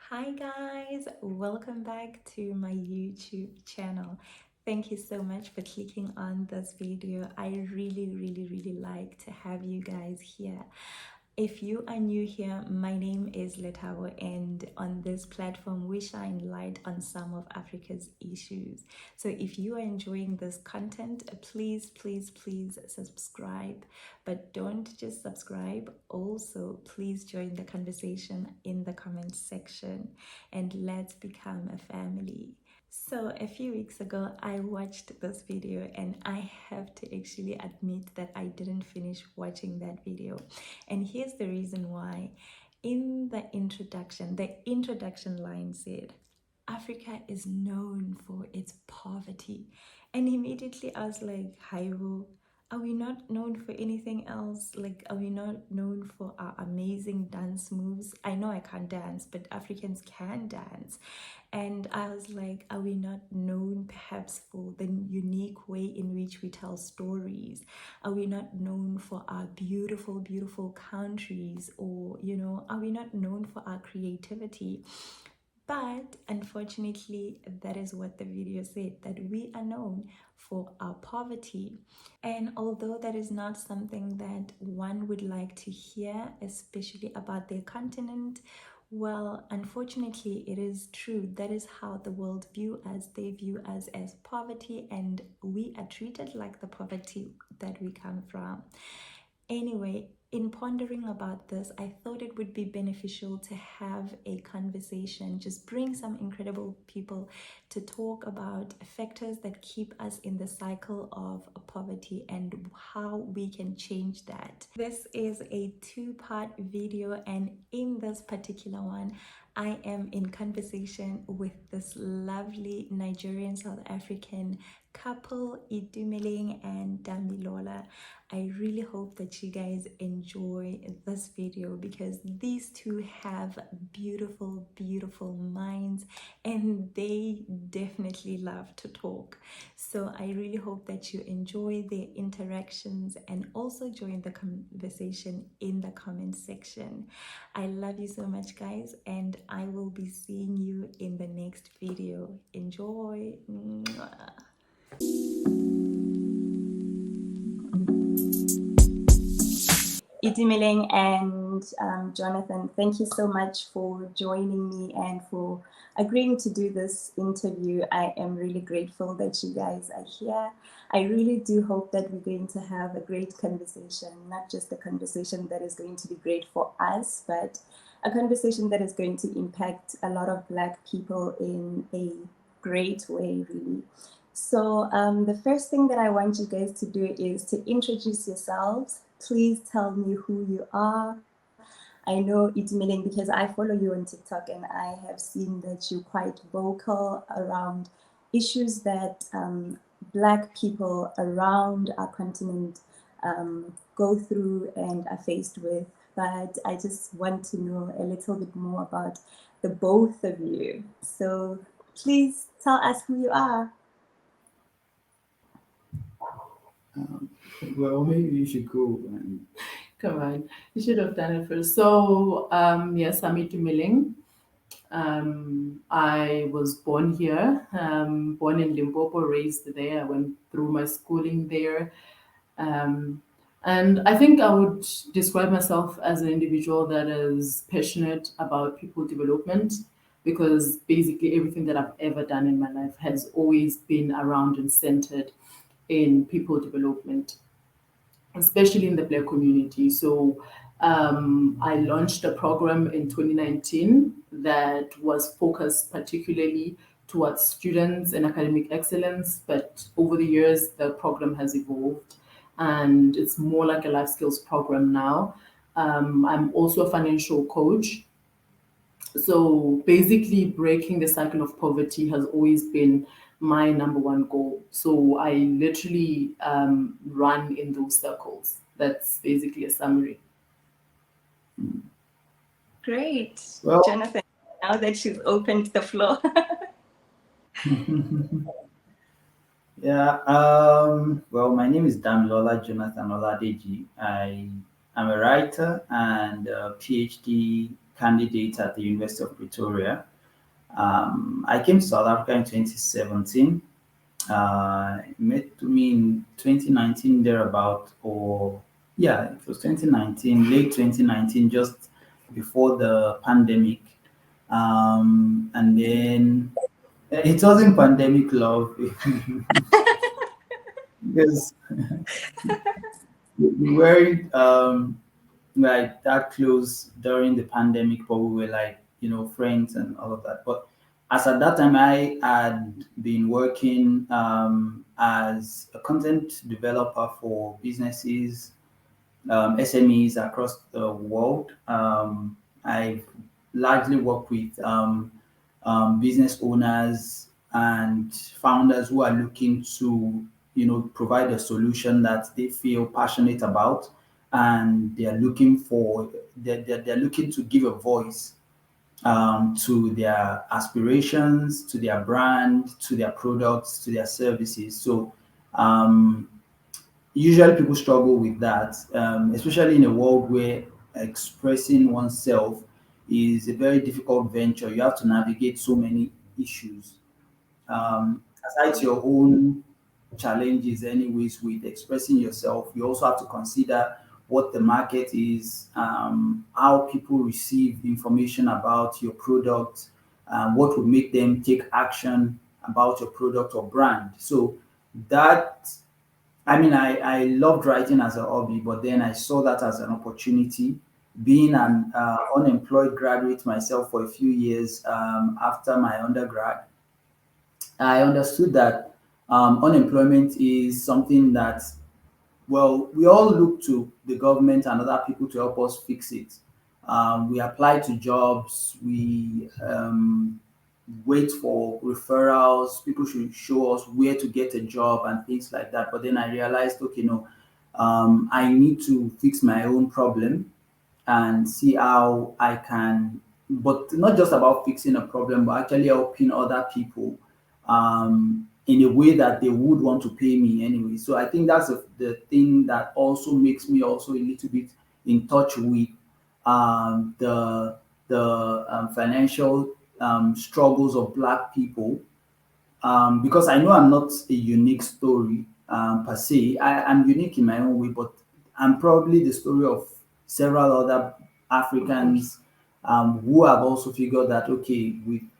Hi guys, welcome back to my YouTube channel. Thank you so much for clicking on this video. I really like to have you guys here. If you are new here, my name is Letabo, and on this platform we shine light on some of Africa's issues. So if you are enjoying this content, please subscribe. But don't just subscribe, also please join the conversation in the comments section and let's become a family. So a few weeks ago, I watched this video and I have to actually admit that I didn't finish watching that video. And here's the reason why. In the introduction line said, Africa is known for its poverty. And immediately I was like, Haibo, are we not known for anything else? Like, are we not known for our amazing dance moves? I know I can't dance, but Africans can dance. And I was like, are we not known perhaps for the unique way in which we tell stories? Are we not known for our beautiful countries? Or, are we not known for our creativity? But unfortunately, that is what the video said, that we are known for our poverty. And although that is not something that one would like to hear, especially about their continent, well, unfortunately, it is true. That is how the world view us. They view us as poverty, and we are treated like the poverty that we come from. Anyway, in pondering about this, I thought it would be beneficial to have a conversation, just bring some incredible people to talk about factors that keep us in the cycle of poverty and how we can change that. This is a two-part video, and in this particular one, I am in conversation with this lovely Nigerian South African couple, Itumeleng and Damilola. I really hope that you guys enjoy this video because these two have beautiful minds and they definitely love to talk. So I really hope that you enjoy their interactions and also join the conversation in the comment section. I love you so much, guys, and I will be seeing you in the next video. Enjoy. Mwah. Itumeleng and Jonathan, thank you so much for joining me and for agreeing to do this interview. I am really grateful that you guys are here. I really do hope that we're going to have a great conversation, not just a conversation that is going to be great for us, but a conversation that is going to impact a lot of Black people in a great way, really. So the first thing that I want you guys to do is to introduce yourselves. Please tell me who you are. I know Itumeleng because I follow you on TikTok and I have seen that you're quite vocal around issues that Black people around our continent go through and are faced with. But I just want to know a little bit more about the both of you. So please tell us who you are. Well, maybe you should go. Come on, you should have done it first. So, yes, I'm Itumeleng. I was born here, born in Limpopo, raised there. I went through my schooling there. Um, and I think I would describe myself as an individual that is passionate about people development because basically everything that I've ever done in my life has always been around and centered in people development, especially in the Black community. So I launched a program in 2019 that was focused particularly towards students and academic excellence. But over the years, the program has evolved and it's more like a life skills program now. I'm also a financial coach. So basically, breaking the cycle of poverty has always been my number one goal. So I literally run in those circles. That's basically a summary. Great. Well, Jonathan, now that you've opened the floor. yeah. Well, my name is Damilola Jonathan Oladeji. I am a writer and a PhD candidate at the University of Pretoria. I came to South Africa in 2017. Met me in 2019 thereabout, or yeah, it was 2019, late 2019, just before the pandemic. And then it wasn't pandemic love because we weren't like that close during the pandemic, but we were like, friends and all of that. But as at that time, I had been working as a content developer for businesses, SMEs across the world. I largely work with business owners and founders who are looking to, provide a solution that they feel passionate about, and they're looking to give a voice to their aspirations, to their brand, to their products, to their services. So um, usually people struggle with that, especially in a world where expressing oneself is a very difficult venture. You have to navigate so many issues. Aside your own challenges, anyways, with expressing yourself, you also have to consider what the market is, how people receive information about your product, what would make them take action about your product or brand. So that I mean, I loved writing as a hobby, but then I saw that as an opportunity. Being an unemployed graduate myself for a few years after my undergrad, I understood that unemployment is something that, well, we all look to the government and other people to help us fix it. We apply to jobs, we wait for referrals, people should show us where to get a job and things like that. But then I realized, okay, no, I need to fix my own problem and see how I can, but not just about fixing a problem, but actually helping other people in a way that they would want to pay me anyway. So I think that's the thing that also makes me also a little bit in touch with the financial struggles of Black people, because I know I'm not a unique story per se. I'm unique in my own way, but I'm probably the story of several other Africans who have also figured that, okay,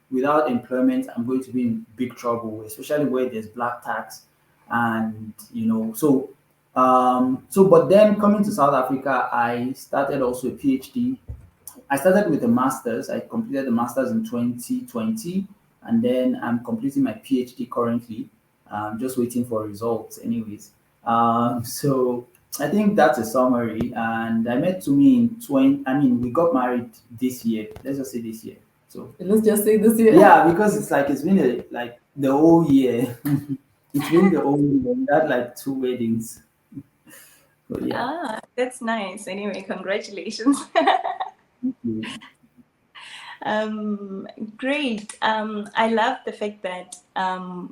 without employment, I'm going to be in big trouble, especially where there's black tax, and but then coming to South Africa, I started also a PhD. I started with a master's. I completed the master's in 2020, and then I'm completing my PhD currently. I'm just waiting for results, anyways. So I think that's a summary. And I met Tumi in 20. I mean, we got married this year. Let's just say this year. So Let's just say this year. yeah, because it's been like the whole year. It's been the whole year. We had like two weddings. So yeah. Ah, that's nice. Anyway, congratulations. Mm. Um, Great. I love the fact that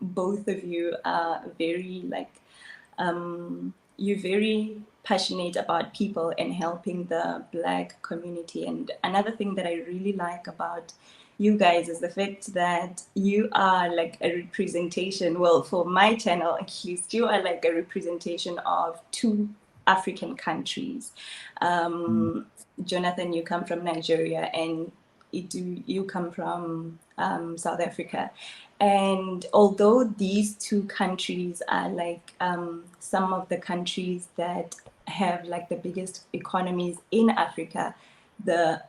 both of you are very you're very passionate about people and helping the Black community. And another thing that I really like about you guys is the fact that you are like a representation. Well, for my channel at least, you are like a representation of two African countries. Um, Jonathan, you come from Nigeria, and you come from South Africa. And although these two countries are like some of the countries that have like the biggest economies in Africa, the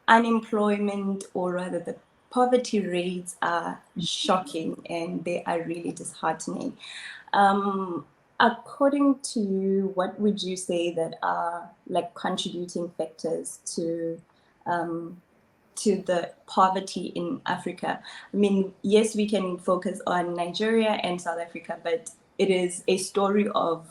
unemployment, or rather the poverty rates, are shocking and they are really disheartening. According to you, what would you say that are like contributing factors to the poverty in Africa? I mean, yes, we can focus on Nigeria and South Africa, but it is a story of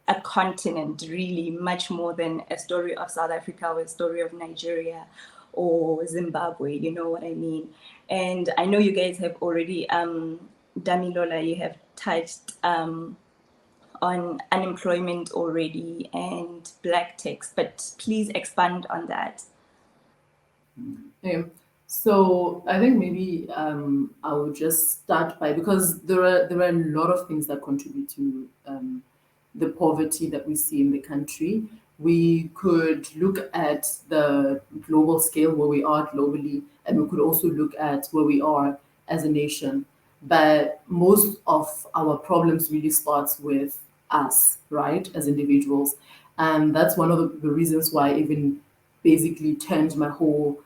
a continent, really, much more than a story of South Africa or a story of Nigeria or Zimbabwe, you know what I mean? And I know you guys have already, Damilola, you have touched on unemployment already and black tax, but please expand on that. Yeah. So I think maybe I would just start by, because there are a lot of things that contribute to the poverty that we see in the country. We could look at the global scale where we are globally, and we could also look at where we are as a nation. But most of our problems really starts with us, right, as individuals, and that's one of the reasons why I even basically turned my whole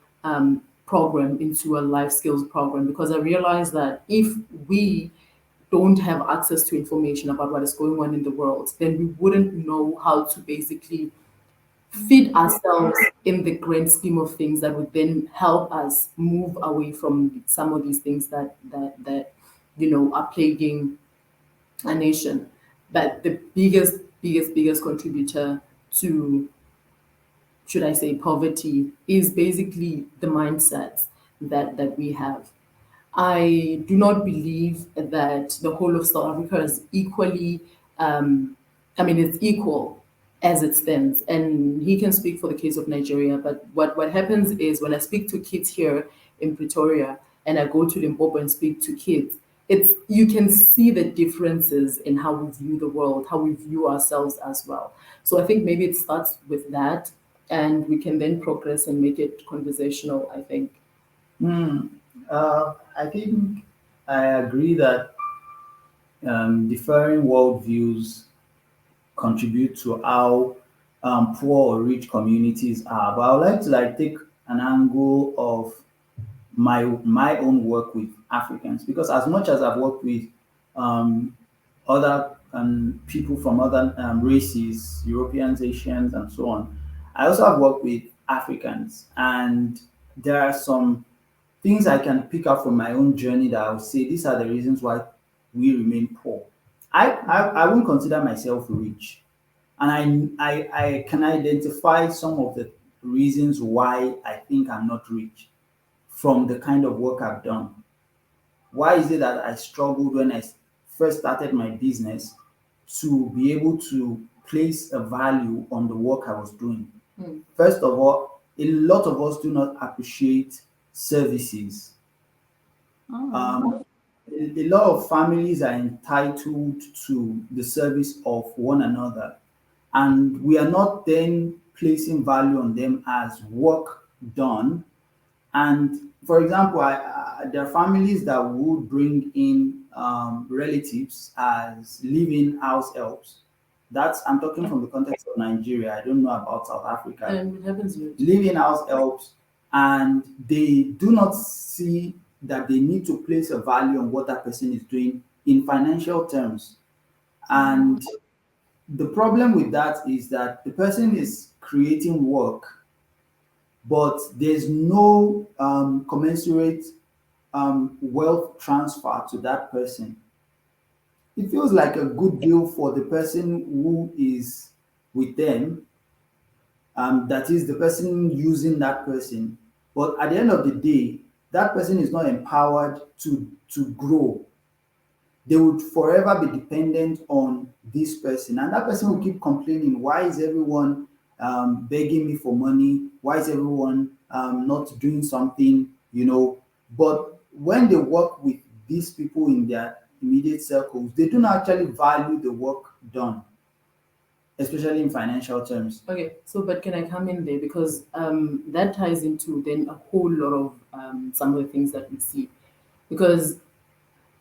program into a life skills program, because I realized that if we don't have access to information about what is going on in the world, then we wouldn't know how to basically feed ourselves in the grand scheme of things that would then help us move away from some of these things that are plaguing a nation. But the biggest contributor to, should I say, poverty is basically the mindsets that we have. I do not believe that the whole of South Africa is equally, it's equal as it stands. And he can speak for the case of Nigeria. But what happens is, when I speak to kids here in Pretoria and I go to Limpopo and speak to kids, you can see the differences in how we view the world, how we view ourselves as well. So I think maybe it starts with that, and we can then progress and make it conversational, I think. Hmm. I think I agree that differing worldviews contribute to how poor or rich communities are. But I would like to take an angle of my own work with Africans, because as much as I've worked with um, other people from other races, Europeans, Asians, and so on, I also have worked with Africans, and there are some things I can pick up from my own journey that I would say these are the reasons why we remain poor. I won't consider myself rich, and I can identify some of the reasons why I think I'm not rich from the kind of work I've done. Why is it that I struggled when I first started my business to be able to place a value on the work I was doing? Hmm. First of all, a lot of us do not appreciate services. Oh. Um, a lot of families are entitled to the service of one another, and we are not then placing value on them as work done. And for example, there are families that would bring in relatives as living house helps. That's, I'm talking from the context of Nigeria. I don't know about South Africa. And it happens here too. Living house helps, and they do not see that they need to place a value on what that person is doing in financial terms. And the problem with that is that the person is creating work, but there's no commensurate wealth transfer to that person. It feels like a good deal for the person who is with them, that is the person using that person. But at the end of the day, that person is not empowered to grow. They would forever be dependent on this person, and that person will keep complaining, why is everyone begging me for money, why is everyone not doing something, but when they work with these people in their immediate circles, they do not actually value the work done, especially in financial terms. Okay, so but can I come in there, because that ties into then a whole lot of some of the things that we see, because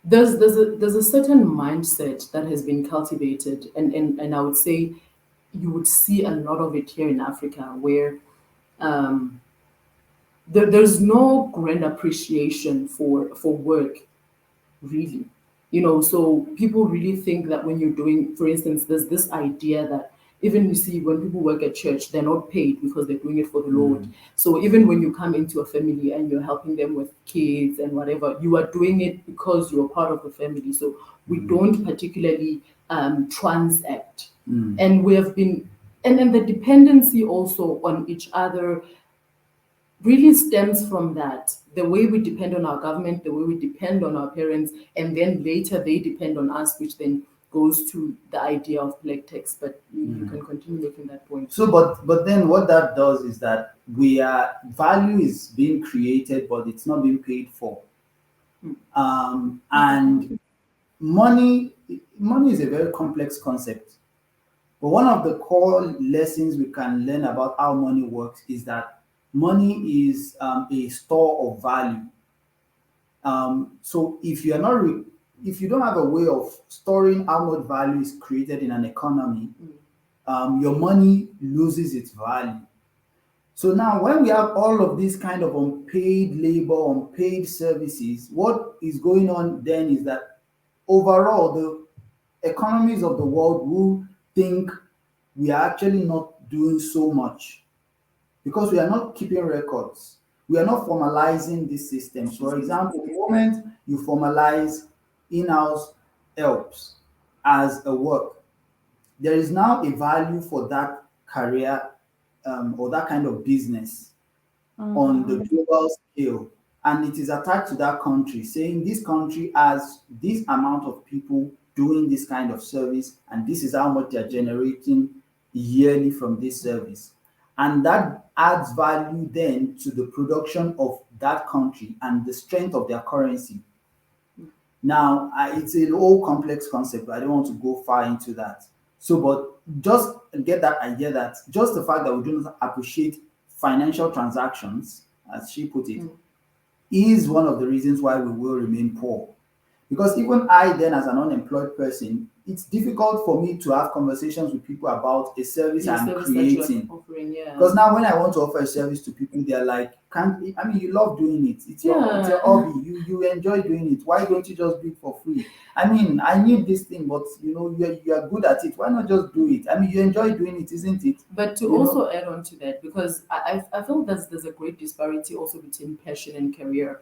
there's a certain mindset that has been cultivated, and I would say you would see a lot of it here in Africa, where um, there's no grand appreciation for work, really. So people really think that when you're doing, for instance, there's this idea that even you see when people work at church, they're not paid because they're doing it for the Lord. Mm. So even when you come into a family and you're helping them with kids and whatever, you are doing it because you're part of the family. So we don't particularly transact. Mm. And we have been, and the dependency also on each other really stems from that. The way we depend on our government, the way we depend on our parents, and then later they depend on us, which then goes to the idea of black tax. But you can continue making that point. So, but then what that does is that we are value is being created, but it's not being paid for. And money is a very complex concept. But one of the core lessons we can learn about how money works is that money is a store of value. So if you don't have a way of storing how much value is created in an economy, your money loses its value. So now, when we have all of these kind of unpaid labor, unpaid services, what is going on then is that overall the economies of the world will think we are actually not doing so much because we are not keeping records. We are not formalizing these systems. For example, the moment you formalize in-house helps as a work, there is now a value for that career or that kind of business on the global scale, and it is attached to that country, saying this country has this amount of people doing this kind of service, and this is how much they're generating yearly from this service. And that adds value then to the production of that country and the strength of their currency. Now, it's a whole complex concept, but I don't want to go far into that. So, but just get that idea that just the fact that we do not appreciate financial transactions, as she put it, is one of the reasons why we will remain poor. Because even I, then, as an unemployed person, it's difficult for me to have conversations with people about a service Your I'm service that you are creating. offering, yeah. Because now, when I want to offer a service to people, they're like, "Can't I mean you love doing it? It's your hobby. You enjoy doing it. Why don't you just do it for free? I mean, I need this thing, but you're good at it. Why not just do it? I mean, you enjoy doing it, isn't it?" But to also add on to that, because I feel there's a great disparity also between passion and career.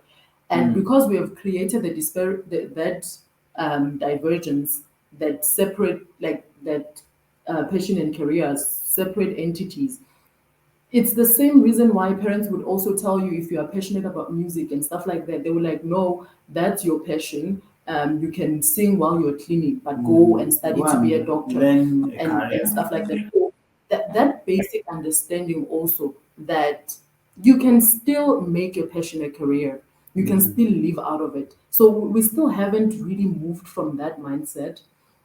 And because we have created that divergence that separate, like that passion and career as separate entities, it's the same reason why parents would also tell you if you are passionate about music and stuff like that, they were like, no, that's your passion. You can sing while you're cleaning, but go and study to be a doctor learn a and career. stuff like that. So that basic understanding also that you can still make your passion a career, you can still live out of it. So we still haven't really moved from that mindset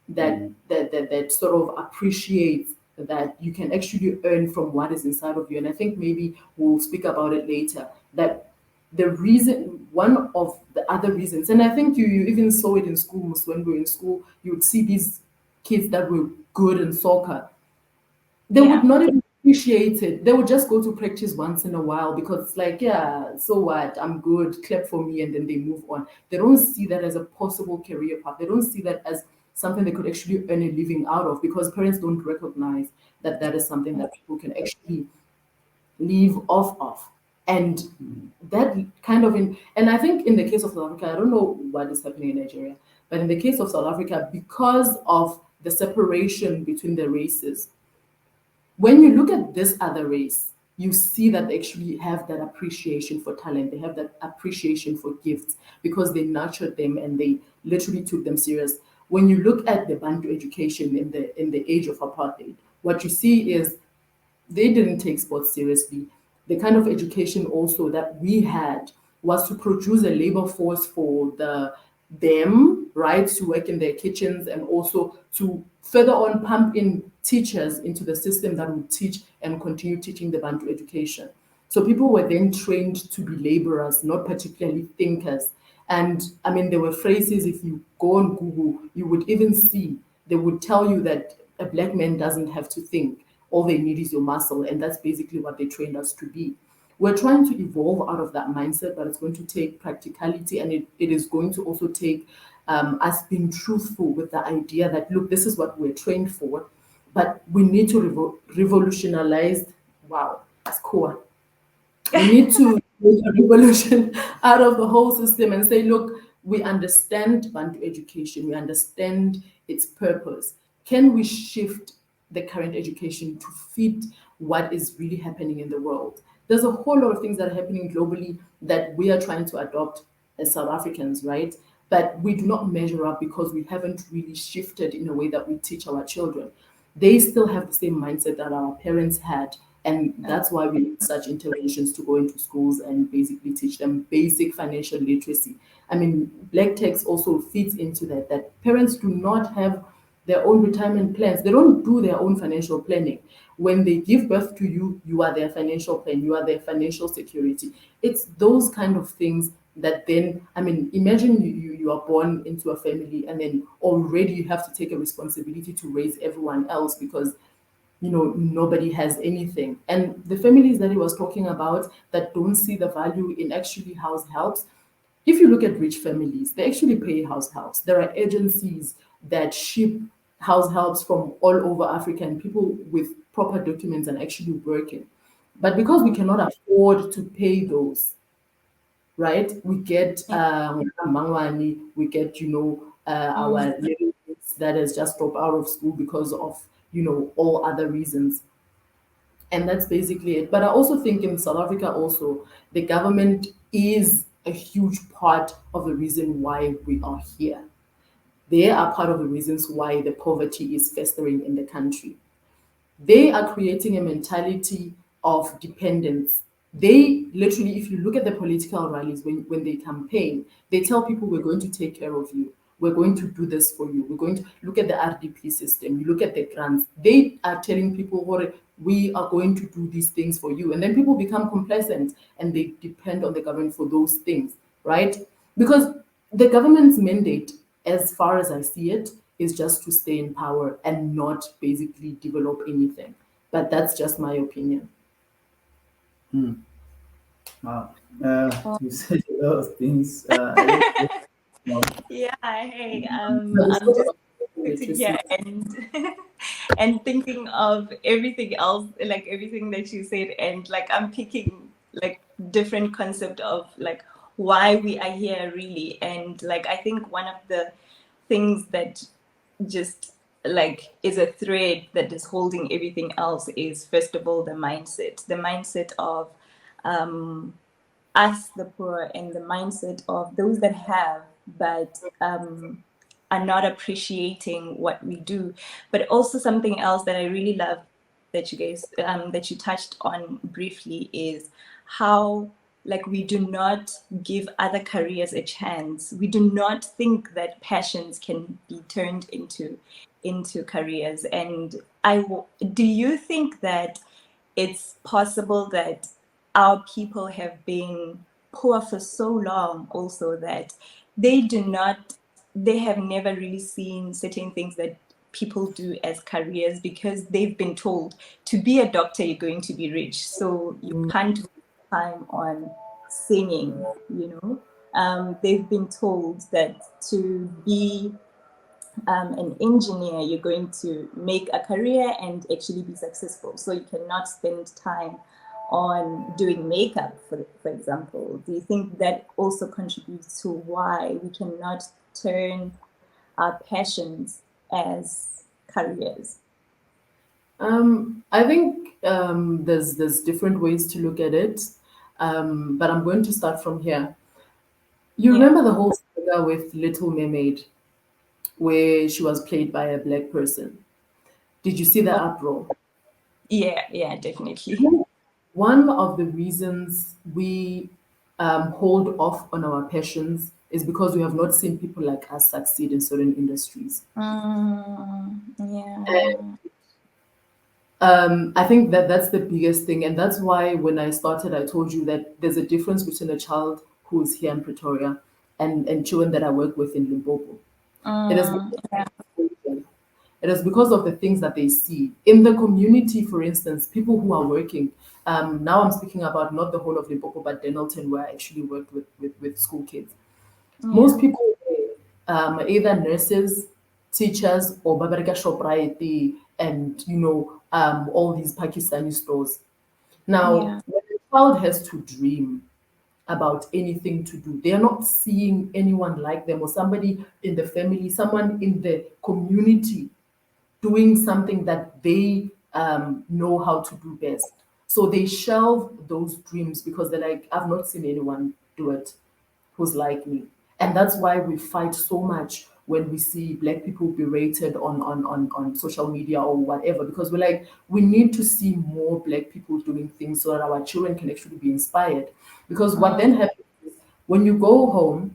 that sort of appreciates that you can actually earn from what is inside of you. And I think maybe we'll speak about it later. That the reason, one of the other reasons, and I think you even saw it in schools when we were in school, you would see these kids that were good in soccer. They would not even appreciate it. They would just go to practice once in a while because it's like, yeah, so what? I'm good, clap for me, and then they move on. They don't see that as a possible career path. They don't see that as something they could actually earn a living out of because parents don't recognize that that is something that people can actually live off of. And that kind of and I think in the case of South Africa, I don't know what is happening in Nigeria, but in the case of South Africa, because of the separation between the races, when you look at this other race, you see that they actually have that appreciation for talent. They have that appreciation for gifts because they nurtured them and they literally took them serious. When you look at the Bantu education in the age of apartheid, what you see is they didn't take sports seriously. The kind of education also that we had was to produce a labor force for them, right, to work in their kitchens and also to further on pump in teachers into the system that would teach and continue teaching the Bantu education. So people were then trained to be laborers, not particularly thinkers. And I mean, there were phrases, if you go on Google, you would even see, they would tell you that a black man doesn't have to think. All they need is your muscle. And that's basically what they trained us to be. We're trying to evolve out of that mindset, but it's going to take practicality and it is going to also take us being truthful with the idea that, look, this is what we're trained for, but we need to revolutionize. Wow, that's cool. We need to make a revolution out of the whole system and say, look, we understand Bantu education, we understand its purpose. Can we shift the current education to fit what is really happening in the world? There's a whole lot of things that are happening globally that we are trying to adopt as South Africans, right? but we do not measure up because we haven't really shifted in a way that we teach our children. They still have the same mindset that our parents had. And that's why we need such interventions to go into schools and basically teach them basic financial literacy. I mean, black tax also feeds into that, that parents do not have their own retirement plans. They don't do their own financial planning. When they give birth to you, you are their financial plan, you are their financial security. It's those kind of things that then, I mean, imagine you are born into a family and then already you have to take a responsibility to raise everyone else because nobody has anything. And the families that he was talking about that don't see the value in actually house helps, if you look at rich families, they actually pay house helps. There are agencies that ship house helps from all over Africa, and people with proper documents and actually working. But because we cannot afford to pay those, right? We get mangwani, we get our little kids that has just dropped out of school because of all other reasons, and that's basically it. But I also think in South Africa also the government is a huge part of the reason why we are here. They are part of the reasons why the poverty is festering in the country. They are creating a mentality of dependence. They literally, if you look at the political rallies, when they campaign, they tell people, we're going to take care of you. We're going to do this for you. We're going to look at the RDP system. You look at the grants. They are telling people, what we are going to do these things for you. And then people become complacent and they depend on the government for those things, right? Because the government's mandate, as far as I see it, is just to stay in power and not basically develop anything. But that's just my opinion. Hmm. Wow. Oh, You said a lot of things. I really well, yeah, hey, But it's I'm not just about sitting literacy. here and and thinking of everything else, like everything that you said, and like I'm picking like different concept of like why we are here really, and like I think one of the things that just like is a thread that is holding everything else is first of all the mindset of um us, the poor, and the mindset of those that have, but are not appreciating what we do. But also something else that I really love that you guys that you touched on briefly is how like we do not give other careers a chance. We do not think that passions can be turned into careers. And do you think that it's possible that our people have been poor for so long also that they have never really seen certain things that people do as careers because they've been told to be a doctor you're going to be rich, so you can't waste time on singing, they've been told that to be an engineer, you're going to make a career and actually be successful. So you cannot spend time on doing makeup, for example. Do you think that also contributes to why we cannot turn our passions as careers? I think there's different ways to look at it, but I'm going to start from here. You Yeah. remember the whole saga with Little Mermaid, where she was played by a black person? Did you see the Oh, uproar? yeah, yeah, definitely. One of the reasons we hold off on our passions is because we have not seen people like us succeed in certain industries. Yeah. I think that that's the biggest thing, and that's why when I started, I told you that there's a difference between a child who is here in Pretoria and children that I work with in Limpopo. It is Yeah. it is because of the things that they see in the community. For instance, people who are working. Now I'm speaking about not the whole of Limpopo, but Denelton, where I actually worked with school kids. Most Yeah. people are either nurses, teachers, or babarika shoprite, and all these Pakistani stores. Now, Yeah. when a child has to dream about anything to do, they are not seeing anyone like them or somebody in the family, someone in the community doing something that they know how to do best. So they shelve those dreams because they're like, I've not seen anyone do it who's like me. And that's why we fight so much when we see black people berated on social media or whatever, because we're like, we need to see more black people doing things so that our children can actually be inspired. Because what then Mm. happens is when you go home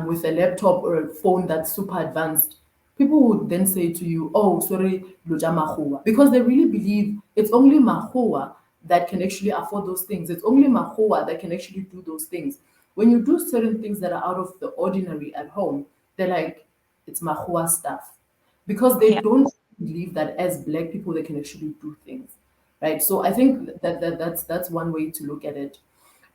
with a laptop or a phone that's super advanced, people would then say to you, "Oh, sorry, loja mahua," because they really believe it's only mahua that can actually afford those things. It's only mahua that can actually do those things. When you do certain things that are out of the ordinary at home, they're like, it's mahua stuff, because they Yeah. don't believe that as black people they can actually do things, right? So I think that's one way to look at it.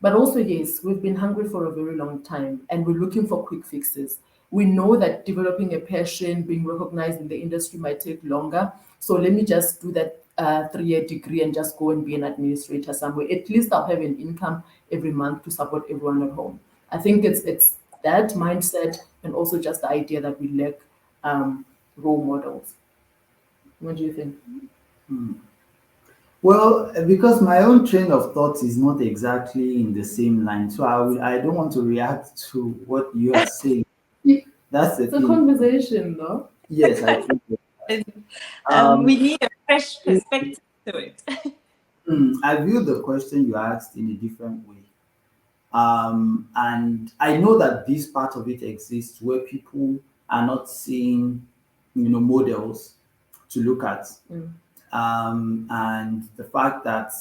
But also, yes, we've been hungry for a very long time and we're looking for quick fixes. We know that developing a passion, being recognized in the industry might take longer. So let me just do that 3 year degree and just go and be an administrator somewhere. At least I'll have an income every month to support everyone at home. I think it's that mindset, and also just the idea that we lack role models. What do you think? Well, because my own train of thought is not exactly in the same line, so I don't want to react to what you are saying. That's the It's a thing. conversation, though. Yes, I think. And, Um, we need a fresh perspective to it. I view the question you asked in a different way. And I know that this part of it exists where people are not seeing, models to look at. Mm. And the fact that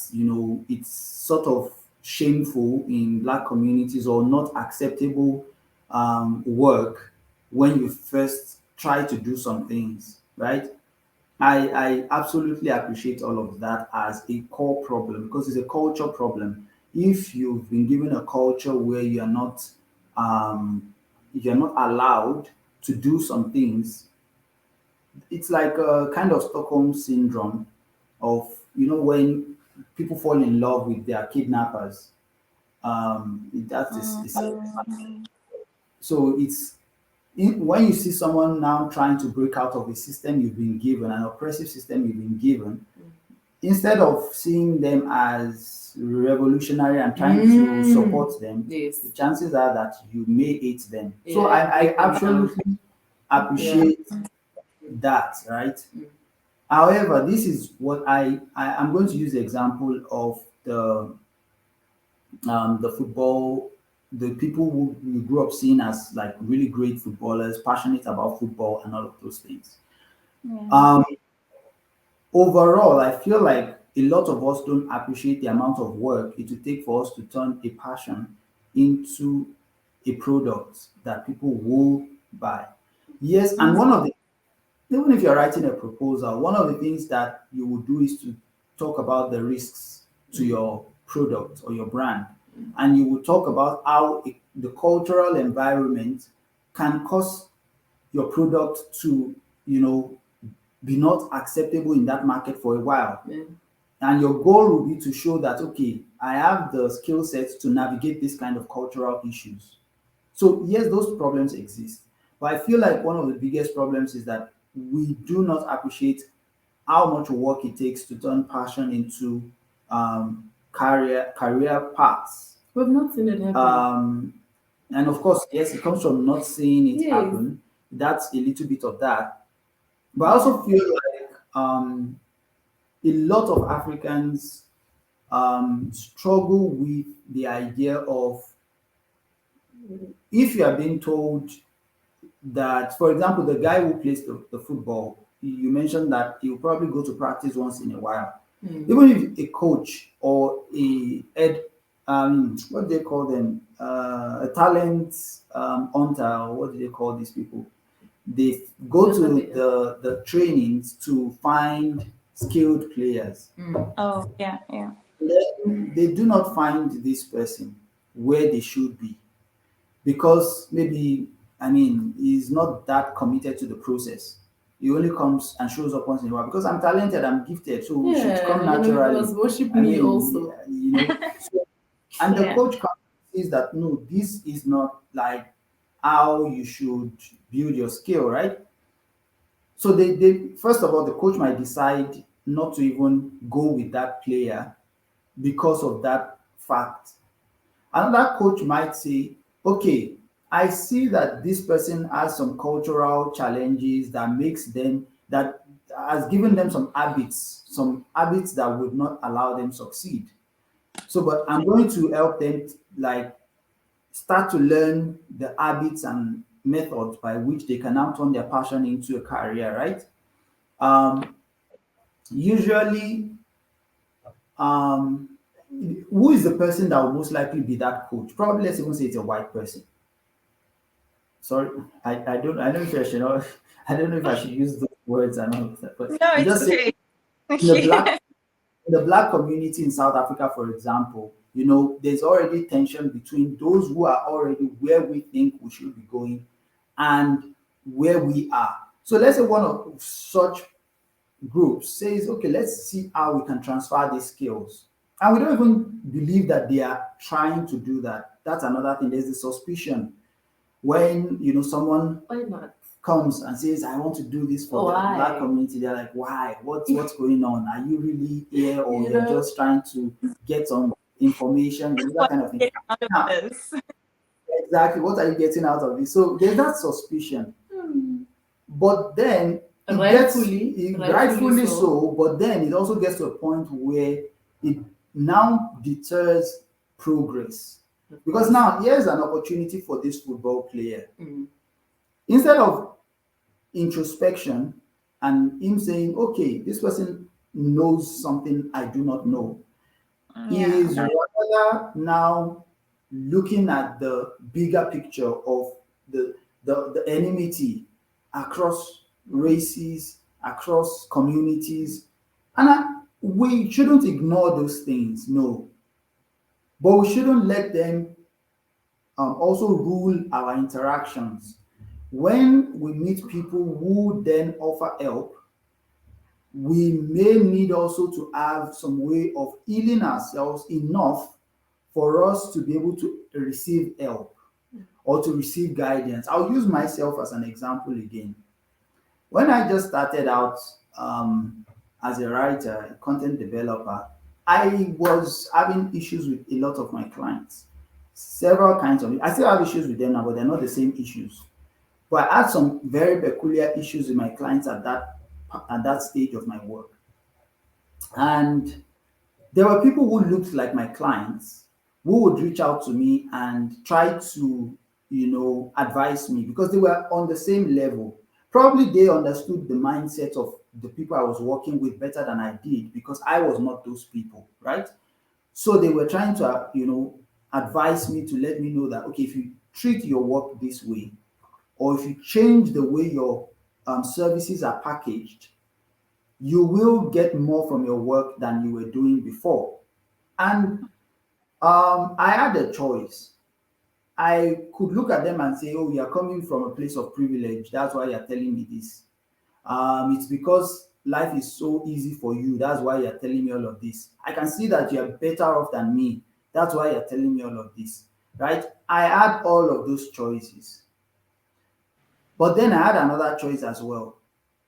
it's sort of shameful in black communities or not acceptable work when you first try to do some things, right? I absolutely appreciate all of that as a core problem because it's a culture problem. If you've been given a culture where um, you're not allowed to do some things, it's like a kind of Stockholm syndrome of when people fall in love with their kidnappers. That is Mhm. so it's when you see someone now trying to break out of a system you've been given, an oppressive system you've been given, instead of seeing them as revolutionary and trying to Mm. support them, Yes. the chances are that you may hate them. So Yeah, you I break them down. absolutely Yeah. appreciate that, right? Mm. However, this is what I'm going to use the example of the football, the people who we grew up seeing as like really great footballers, passionate about football and all of those things. Yeah. Um, Overall, I feel like a lot of us don't appreciate the amount of work it will take for us to turn a passion into a product that people will buy. Yes, and one of the even if you're writing a proposal, one of the things that you would do is to talk about the risks to your product or your brand. And you will talk about how the cultural environment can cause your product to, you know, be not acceptable in that market for a while. Yeah. And your goal will be to show that, okay, I have the skill sets to navigate this kind of cultural issues. So yes, those problems exist. But I feel like one of the biggest problems is that we do not appreciate how much work it takes to turn passion into career paths. We've not seen it happen. Um, and of course, yes, it comes from not seeing it Yes. happen. That's a little bit of that. But I Yeah. also feel like a lot of Africans struggle with the idea of if you are being told that, for example, the guy who plays the football, you mentioned that he'll probably go to practice once in a while. Mm. Even if a coach or what do they call them? A talent hunter, or what do they call these people? They go That's what to they. the trainings to find skilled players. Mm. Oh, yeah, yeah. Then they do not find this person where they should be because maybe he's not that committed to the process. He only comes and shows up once in a while because I'm talented, I'm gifted, so it should come Yeah, you naturally. must worship me also. So, and the Yeah. coach comes and says that no, this is not like how you should build your skill, right? So they first of all, the coach might decide not to even go with that player because of that fact. Another coach might say, okay, I see that this person has some cultural challenges that makes them that has given them some habits that would not allow them succeed. So, but I'm going to help them like start to learn the habits and methods by which they can now turn their passion into a career, right? Um, Usually, um, who is the person that will most likely be that coach? Probably let's even say it's a white person. Sorry, I don't know if I should not, I don't know if I should use those words and all of that, but No, I'm it's just saying okay. in the Yeah. black community in South Africa, for example, there's already tension between those who are already where we think we should be going and where we are. So let's say one of such groups says, okay, let's see how we can transfer these skills. And we don't even believe that they are trying to do that. That's another thing. There's a suspicion when someone Why not? comes and says, I want to do this for the black Why? community, they're like, why? What's going on? Are you really here or You you're know, just trying to get some information, that What kind of thing. get out of Now, this? exactly, what are you getting out of this? So there's that suspicion. But then rightfully rightfully so. so, but then it also gets to a point where it now deters progress. Of Because course. now here's an opportunity for this football player. Mm. Instead of introspection and him saying, okay, this person knows something I do not know, he Yeah. is rather now looking at the bigger picture of the enmity across races, across communities. And we shouldn't ignore those things, no. But we shouldn't let them also rule our interactions. When we meet people who then offer help, we may need also to have some way of healing ourselves enough for us to be able to receive help or to receive guidance. I'll use myself as an example again. When I just started out as a writer, a content developer, I was having issues with a lot of my clients. Several kinds of I still have issues with them now, but they're not the same issues. But I had some very peculiar issues with my clients at that stage of my work. And there were people who looked like my clients who would reach out to me and try to, advise me because they were on the same level. Probably they understood the mindset of the people I was working with better than I did because I was not those people, right? So they were trying to, advise me to let me know that, okay, if you treat your work this way, or if you change the way your services are packaged, you will get more from your work than you were doing before. And I had a choice. I could look at them and say, oh, you are coming from a place of privilege. That's why you're telling me this. It's because life is so easy for you. That's why you're telling me all of this. I can see that you're better off than me. That's why you're telling me all of this. Right? I had all of those choices. But then I had another choice as well.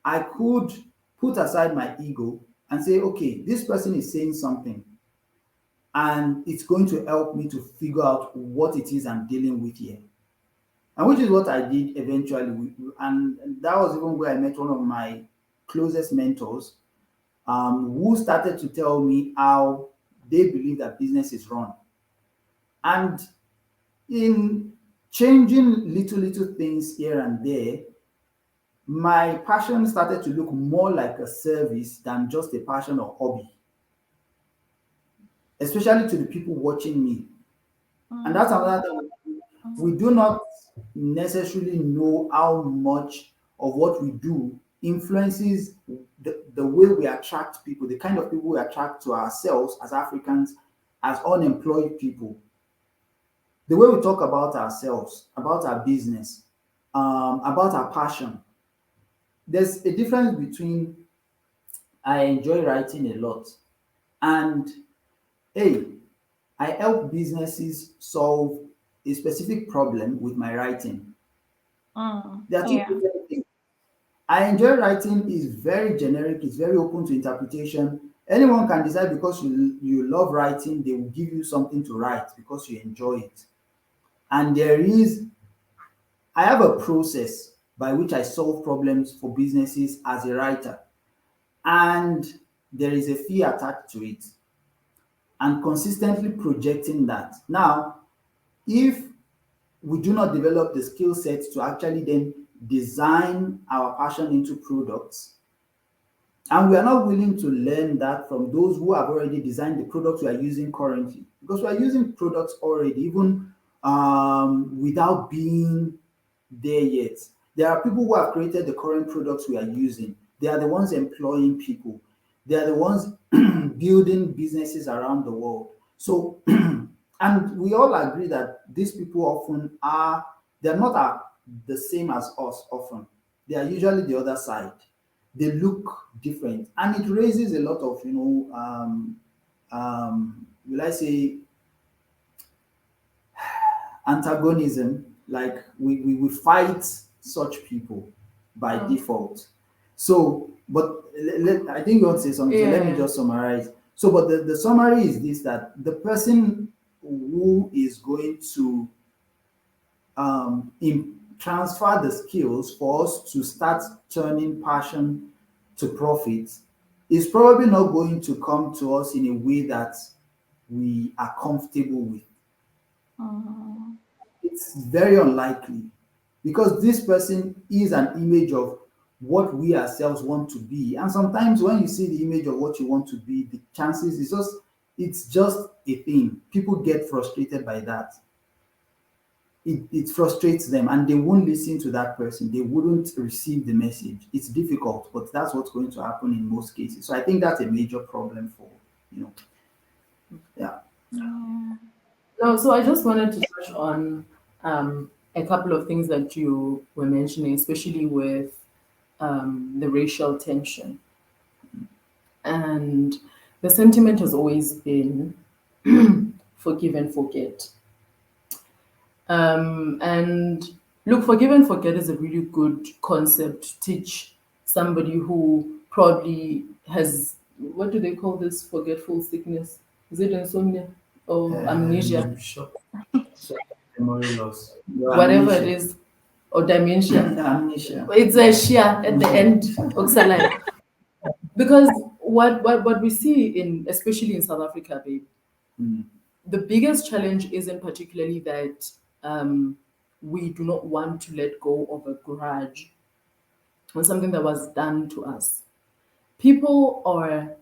I could put aside my ego and say, okay, this person is saying something and it's going to help me to figure out what it is I'm dealing with here. And which is what I did eventually. And that was even where I met one of my closest mentors who started to tell me how they believe that business is run. And in changing little things here and there, my passion started to look more like a service than just a passion or hobby, especially to the people watching me. And that's Mm, another thing. We do not necessarily know how much of what we do influences the way we attract people, the kind of people we attract to ourselves as Africans, as unemployed people, the way we talk about ourselves, about our business, about our passion. There's a difference between I enjoy writing a lot and hey, I help businesses solve a specific problem with my writing. They are two yeah. different things. I enjoy writing is very generic, it's very open to interpretation. Anyone can decide because you love writing, they will give you something to write because you enjoy it. And I have a process by which I solve problems for businesses as a writer, and there is a fee attached to it, and consistently projecting that. Now, if we do not develop the skill sets to actually then design our passion into products, and we are not willing to learn that from those who have already designed the products we are using currently, because we are using products already, even without being there yet. There are people who have created the current products we are using. They are the ones employing people. They are the ones building businesses around the world. So, and we all agree that these people often are, they're not the same as us often. They are usually the other side. They look different. And it raises a lot of, will I say, antagonism. Like we fight such people by default. So, but I think you want to say something. So let me just summarize. So, but the summary is this: that the person who is going to transfer the skills for us to start turning passion to profit is probably not going to come to us in a way that we are comfortable with. It's very unlikely, because this person is an image of what we ourselves want to be. And sometimes when you see the image of what you want to be, the chances is it's just a thing. People get frustrated by that. It frustrates them, and they won't listen to that person. They wouldn't receive the message. It's difficult, but that's what's going to happen in most cases. So I think that's a major problem for, yeah. No, so I just wanted to touch on a couple of things that you were mentioning, especially with the racial tension. And the sentiment has always been forgive and forget. And look, forgive and forget is a really good concept to teach somebody who probably has, what do they call this forgetful sickness? Is it insomnia or amnesia? Short memory loss. Whatever it is, or dementia. Amnesia. It's a share at the end, Oxalai. Because what we see in, especially in South Africa, babe, the biggest challenge isn't particularly that we do not want to let go of a grudge on something that was done to us. People are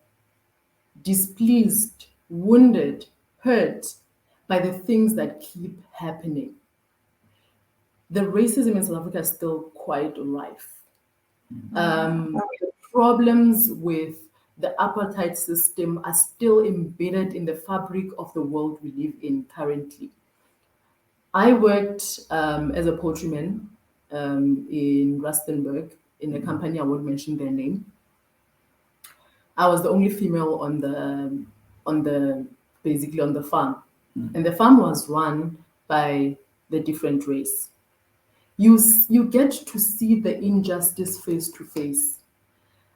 displeased, wounded, hurt by the things that keep happening. The racism in South Africa is still quite rife. The problems with the apartheid system are still embedded in the fabric of the world we live in currently. I worked as a poultryman in Rustenburg in a company, I won't mention their name. I was the only female basically on the farm. And the farm was run by the different race. You get to see the injustice face to face.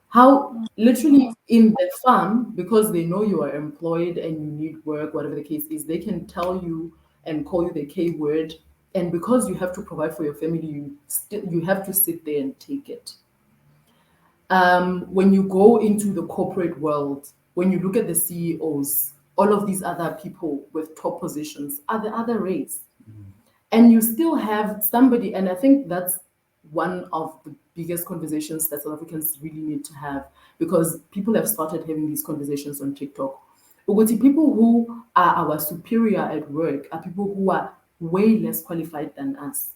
How literally in the farm, because they know you are employed and you need work, whatever the case is, they can tell you and call you the K word. And because you have to provide for your family, you have to sit there and take it. When you go into the corporate world, when you look at the CEOs, all of these other people with top positions are the other race. And you still have somebody, and I think that's one of the biggest conversations that South Africans really need to have, because people have started having these conversations on TikTok. But people who are our superior at work are people who are way less qualified than us.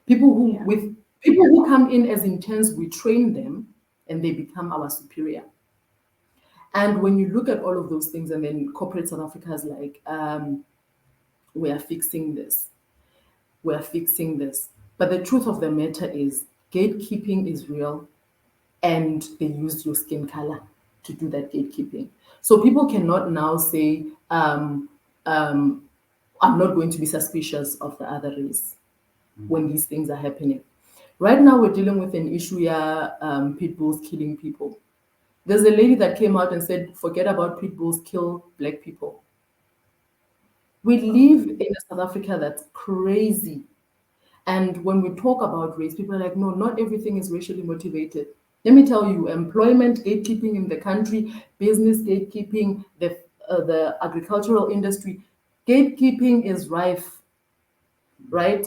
People who come in as interns, we train them and they become our superior. And when you look at all of those things, and then corporate South Africa is like, we are fixing this. We're fixing this. But the truth of the matter is gatekeeping is real, and they use your skin color to do that gatekeeping. So people cannot now say, I'm not going to be suspicious of the other race when these things are happening. Right now, we're dealing with an issue where pit bulls killing people. There's a lady that came out and said, forget about pit bulls, kill black people. We live in a South Africa that's crazy. And when we talk about race, people are like, no, not everything is racially motivated. Let me tell you, employment gatekeeping in the country, business gatekeeping, the agricultural industry, gatekeeping is rife, right?